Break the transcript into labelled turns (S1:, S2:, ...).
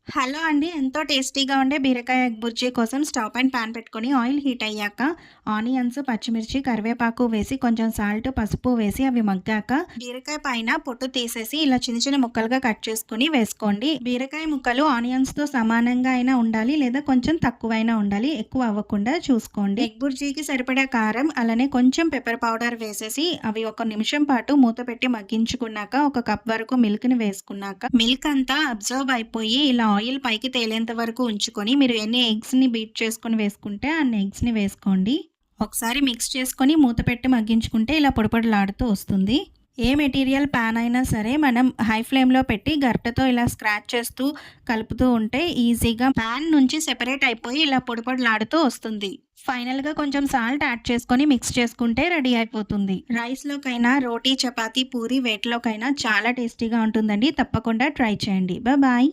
S1: Hello అండి. ఎంతో టేస్టీగా ఉండే బీరకాయ ఎగ్ బుర్జీ కోసం స్టవ్ పైన పాన్ పెట్టుకొని ఆయిల్ హీట్ అయ్యాక ఆనియన్స్, పచ్చిమిర్చి, కరివేపాకు వేసి కొంచెం సాల్ట్, పసుపు వేసి అవి మగ్గాక బీరకాయ పైన పొట్టు తీసేసి ఇలా చిన్న చిన్న ముక్కలుగా కట్ చేసుకొని వేసుకోండి. బీరకాయ ముక్కలు ఆనియన్స్‌తో సమానంగా అయినా ఉండాలి లేదా కొంచెం తక్కువైనా ఉండాలి. ఎక్కువ అవ్వకుండా చూసుకోండి. ఎగ్ బుర్జీకి సరిపడా కారం అలానే కొంచెం పెప్పర్ పౌడర్ వేసేసి అవి ఒక నిమిషం పాటు మూత పెట్టి మగ్గించుకున్నాక ఒక కప్ వరకు మిల్క్‌ని వేసుకున్నాక మిల్క్ అంతా అబ్జర్వ్ అయిపోయి ఇలా ఆయిల్ పైకి తేలేంత వరకు ఉంచుకొని మీరు ఎన్ని ఎగ్స్‌ని బీట్ చేసుకొని వేసుకుంటే అన్ని ఎగ్స్‌ని వేసుకోండి. ఒకసారి మిక్స్ చేసుకొని మూత పెట్టి మగ్గించుకుంటే ఇలా పొడి-పొడిలాడుతూ వస్తుంది. ఏ మెటీరియల్ పాన్ అయినా సరే మనం హై ఫ్లేమ్‌లో పెట్టి గరిటెతో ఇలా స్క్రాచ్ చేస్తూ కలుపుతూ ఉంటే ఈజీగా పాన్ నుంచి సెపరేట్ అయిపోయి ఇలా పొడి-పొడిలాడుతూ వస్తుంది. ఫైనల్‌గా కొంచెం సాల్ట్ యాడ్ చేసుకొని మిక్స్ చేసుకుంటే రెడీ అయిపోతుంది. రైస్‌లోకైనా, రోటీ, చపాతీ, పూరి వేటిలోకైనా చాలా టేస్టీగా ఉంటుందండి. తప్పకుండా ట్రై చేయండి. బాయ్.